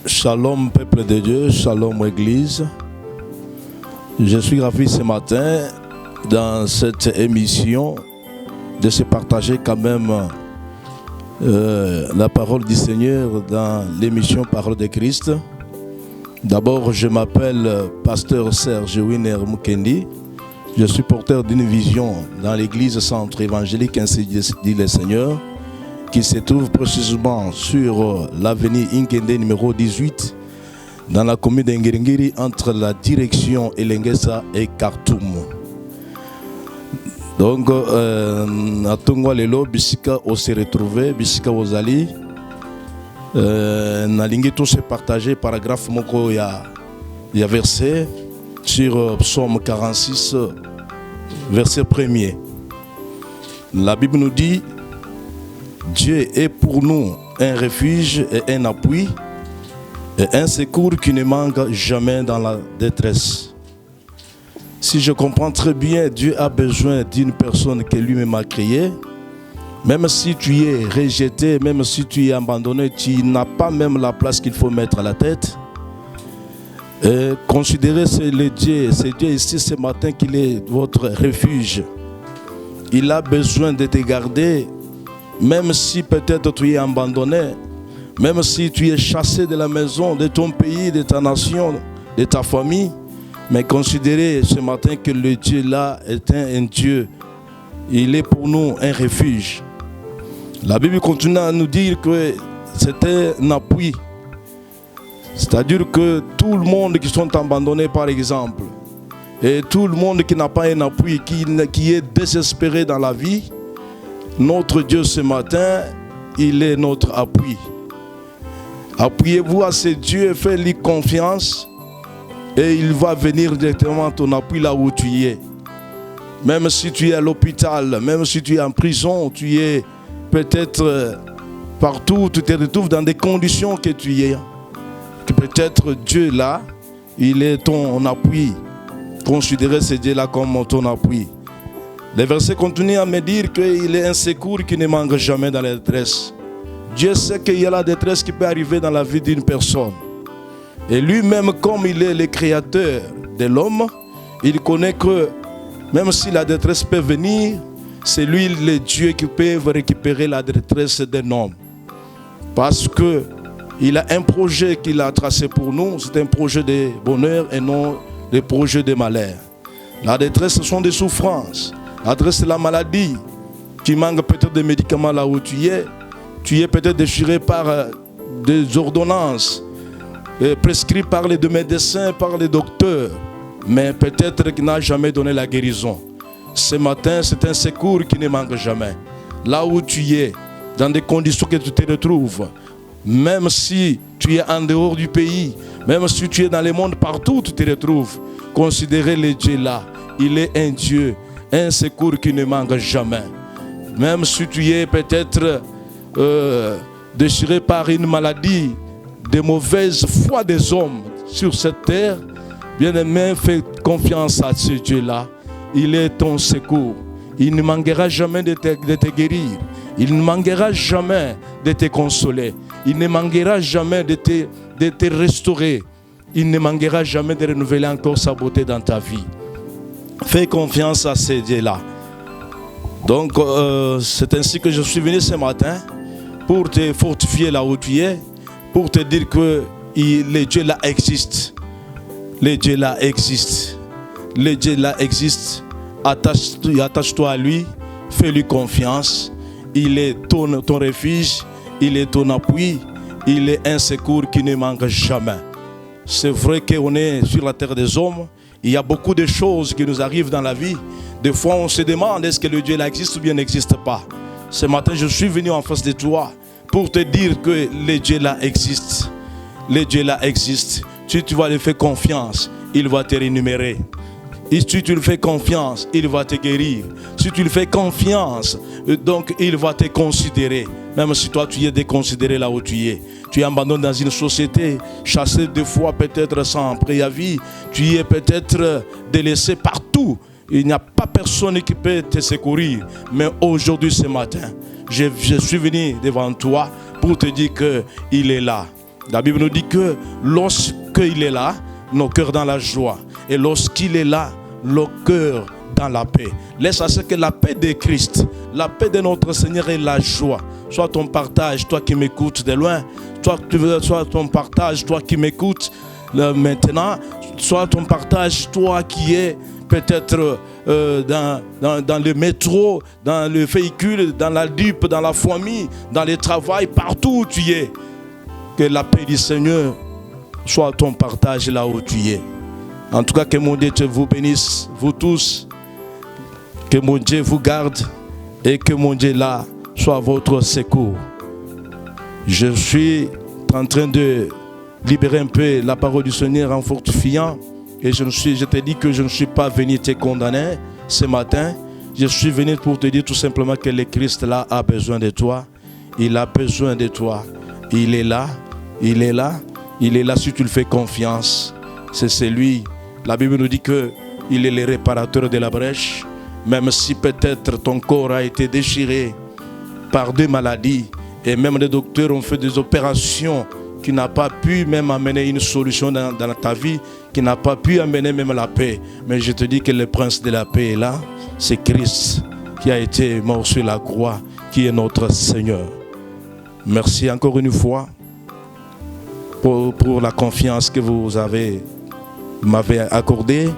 Shalom peuple de Dieu, shalom église. Je suis ravi ce matin dans cette émission de se partager quand même la parole du Seigneur dans l'émission Parole de Christ. D'abord, je m'appelle Pasteur Serge Winer Mukendi. Je suis porteur d'une vision dans l'église centre évangélique, ainsi dit le Seigneur, qui se trouve précisément sur l'avenue Inkende numéro 18, dans la commune d'Ngiringiri, entre la direction Elengesa et Khartoum. Donc, à Tongwa Lelo, Bisika, on s'est retrouvé, Bisika Ozali. Nalingi tout se partager, paragraphe Moko, il y a verset sur Psaume 46, verset 1er. La Bible nous dit: Dieu est pour nous un refuge et un appui et un secours qui ne manque jamais dans la détresse. Si je comprends très bien, Dieu a besoin d'une personne que lui-même a créée. Même si tu es rejeté, même si tu es abandonné, tu n'as pas même la place qu'il faut mettre à la tête. Et considérez c'est Dieu ici ce matin qu'il est votre refuge. Il a besoin de te garder. Même si peut-être tu es abandonné, même si tu es chassé de la maison, de ton pays, de ta nation, de ta famille, mais considérez ce matin que le Dieu là est un Dieu. Il est pour nous un refuge. La Bible continue à nous dire que c'était un appui. C'est-à-dire que tout le monde qui sont abandonnés par exemple, et tout le monde qui n'a pas un appui, qui est désespéré dans la vie, notre Dieu ce matin, il est notre appui. Appuyez-vous à ce Dieu, faites-lui confiance et il va venir directement ton appui là où tu es. Même si tu es à l'hôpital, même si tu es en prison, tu es peut-être partout, tu te retrouves dans des conditions que tu es. Que peut-être Dieu là, il est ton appui. Considérez ce Dieu là comme ton appui. Les versets continuent à me dire qu'il est un secours qui ne manque jamais dans la détresse. Dieu sait qu'il y a la détresse qui peut arriver dans la vie d'une personne. Et lui-même, comme il est le créateur de l'homme, il connaît que même si la détresse peut venir, c'est lui le Dieu qui peut récupérer la détresse d'un homme. Parce qu'il a un projet qu'il a tracé pour nous, c'est un projet de bonheur et non des projets de malheur. La détresse, ce sont des souffrances. Adresse la maladie, tu manques peut-être de médicaments là où tu es peut-être déchiré par des ordonnances prescrites par les médecins, par les docteurs, mais peut-être qu'il n'a jamais donné la guérison. Ce matin, c'est un secours qui ne manque jamais. Là où tu es, dans des conditions que tu te retrouves, même si tu es en dehors du pays, même si tu es dans le monde, partout où tu te retrouves, considérez le Dieu là, il est un Dieu. Un secours qui ne manque jamais. Même si tu es peut-être déchiré par une maladie, de mauvaise foi des hommes sur cette terre, bien-aimé, fais confiance à ce Dieu-là. Il est ton secours. Il ne manquera jamais de te guérir. Il ne manquera jamais de te consoler. Il ne manquera jamais de te restaurer. Il ne manquera jamais de renouveler encore sa beauté dans ta vie. Fais confiance à ces dieux-là. Donc, c'est ainsi que je suis venu ce matin pour te fortifier là où tu es, pour te dire que le Dieu là existe. Le Dieu là existe. Le Dieu là existe. Attache-toi à lui, fais-lui confiance. Il est ton refuge, il est ton appui, il est un secours qui ne manque jamais. C'est vrai qu'on est sur la terre des hommes. Il y a beaucoup de choses qui nous arrivent dans la vie. Des fois, on se demande est-ce que le Dieu là existe ou bien n'existe pas. Ce matin, je suis venu en face de toi pour te dire que le Dieu là existe. Le Dieu là existe. Si tu vas lui faire confiance, il va te rémunérer. Et si tu lui fais confiance, il va te guérir. Si tu lui fais confiance, donc il va te considérer. Même si toi tu es déconsidéré là où tu es. Tu es abandonné dans une société, chassé deux fois peut-être sans préavis. Tu es peut-être délaissé partout. Il n'y a pas personne qui peut te secourir. Mais aujourd'hui, ce matin, je suis venu devant toi pour te dire qu'il est là. La Bible nous dit que lorsqu'il est là, nos cœurs dans la joie. Et lorsqu'il est là, nos cœurs dans la paix. Laisse à ce que la paix de Christ, la paix de notre Seigneur et la joie soit ton partage, toi qui m'écoutes de loin, soit ton partage, toi qui m'écoutes maintenant, soit ton partage, toi qui es peut-être dans le métro, dans le véhicule, dans la DUP, dans la famille, dans le travail, partout où tu es. Que la paix du Seigneur soit ton partage là où tu es. En tout cas, que mon Dieu vous bénisse, vous tous. Que mon Dieu vous garde et que mon Dieu là soit votre secours. Je suis en train de libérer un peu la parole du Seigneur en fortifiant. Et je te dis que je ne suis pas venu te condamner ce matin. Je suis venu pour te dire tout simplement que le Christ là a besoin de toi. Il a besoin de toi. Il est là. Il est là. Il est là si tu le fais confiance. C'est celui. La Bible nous dit qu'il est le réparateur de la brèche. Même si peut-être ton corps a été déchiré par des maladies. Et même les docteurs ont fait des opérations qui n'ont pas pu même amener une solution dans ta vie, qui n'a pas pu amener même la paix. Mais je te dis que le prince de la paix est là. C'est Christ qui a été mort sur la croix, qui est notre Seigneur. Merci encore une fois pour la confiance que vous m'avez accordée.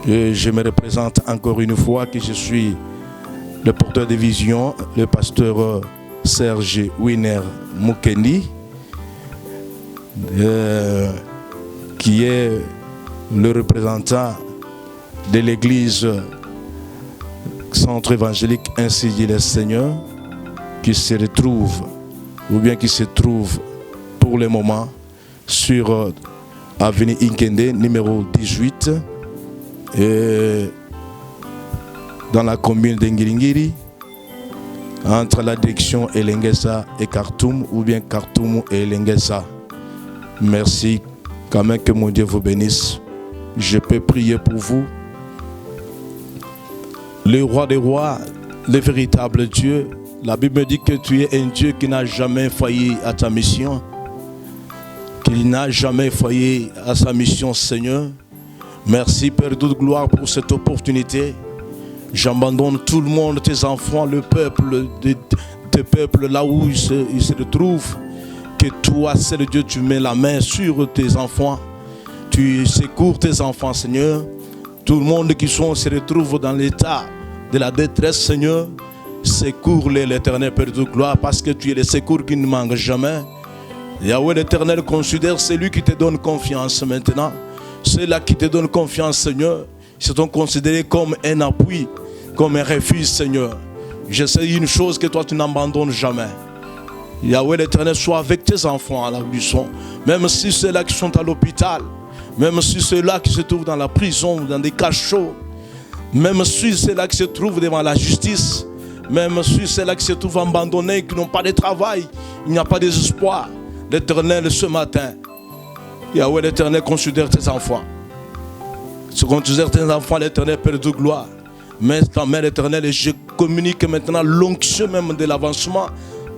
Et je me représente encore une fois que je suis le porteur de vision, le pasteur Serge Winer Mukendi, qui est le représentant de l'église Centre évangélique Ainsi dit le Seigneur, qui se retrouve, ou bien qui se trouve pour le moment sur avenue Inkende, numéro 18, et dans la commune d'Ngiringiri, entre la direction Elengesa et Khartoum, ou bien Khartoum et Elengesa. Merci, quand même que mon Dieu vous bénisse. Je peux prier pour vous. Le roi des rois, le véritable Dieu, la Bible me dit que tu es un Dieu qui n'a jamais failli à ta mission, qui n'a jamais failli à sa mission, Seigneur. Merci, Père de toute gloire, pour cette opportunité. J'abandonne tout le monde, tes enfants, le peuple, tes peuples, là où ils se retrouvent. Que toi, c'est le Dieu, tu mets la main sur tes enfants. Tu secours tes enfants, Seigneur. Tout le monde qui se retrouve dans l'état de la détresse, Seigneur. Secours-les, l'Éternel, Père de gloire, parce que tu es le secours qui ne manque jamais. Yahweh, l'Éternel, considère celui qui te donne confiance maintenant. Ceux-là qui te donnent confiance, Seigneur, ils sont considérés comme un appui, comme un refuge, Seigneur. Je sais une chose, que toi tu n'abandonnes jamais. Yahweh l'Éternel, soit avec tes enfants à la buisson. Même si ceux-là qui sont à l'hôpital, même si ceux-là qui se trouvent dans la prison, dans des cachots, même si ceux-là qui se trouvent devant la justice, même si ceux-là qui se trouvent abandonnés, qui n'ont pas de travail, il n'y a pas d'espoir. L'Éternel, ce matin, Yahweh l'Éternel, considère tes enfants. Ce considère tes enfants, l'Éternel, Père de gloire. Mais ta mère éternelle, et je communique maintenant l'onction même de l'avancement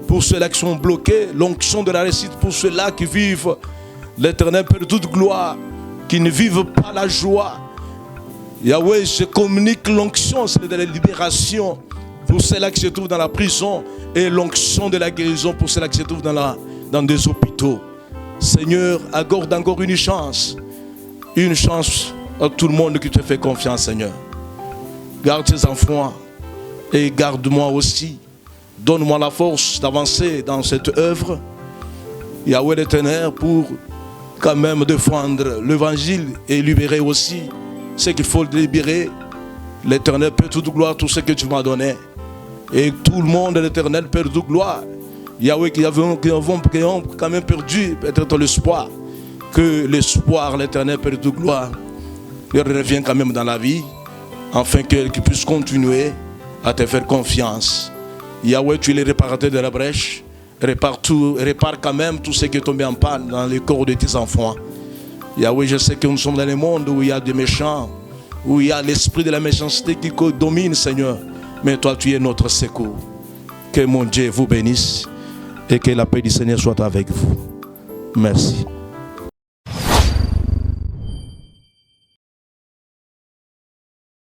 pour ceux-là qui sont bloqués, l'onction de la réussite pour ceux-là qui vivent l'Éternel, Père de toute gloire, qui ne vivent pas la joie. Yahweh, je communique l'onction de la libération pour ceux-là qui se trouvent dans la prison et l'onction de la guérison pour ceux-là qui se trouvent dans des hôpitaux. Seigneur, accorde encore une chance à tout le monde qui te fait confiance, Seigneur. Garde tes enfants et garde-moi aussi. Donne-moi la force d'avancer dans cette œuvre. Yahweh l'Éternel, pour quand même défendre l'évangile et libérer aussi ce qu'il faut libérer. L'Éternel, Père de toute gloire, tout ce que tu m'as donné. Et tout le monde, l'Éternel, Père de toute gloire. Yahweh, qui ont quand même perdu peut-être l'espoir. Que l'espoir, l'Éternel, Père de toute gloire, leur revient quand même dans la vie. Afin qu'ils puissent continuer à te faire confiance. Yahweh, tu es le réparateur de la brèche. Répare quand même tout ce qui est tombé en panne dans le corps de tes enfants. Yahweh, je sais que nous sommes dans le monde où il y a des méchants, où il y a l'esprit de la méchanceté qui domine, Seigneur. Mais toi, tu es notre secours. Que mon Dieu vous bénisse et que la paix du Seigneur soit avec vous. Merci.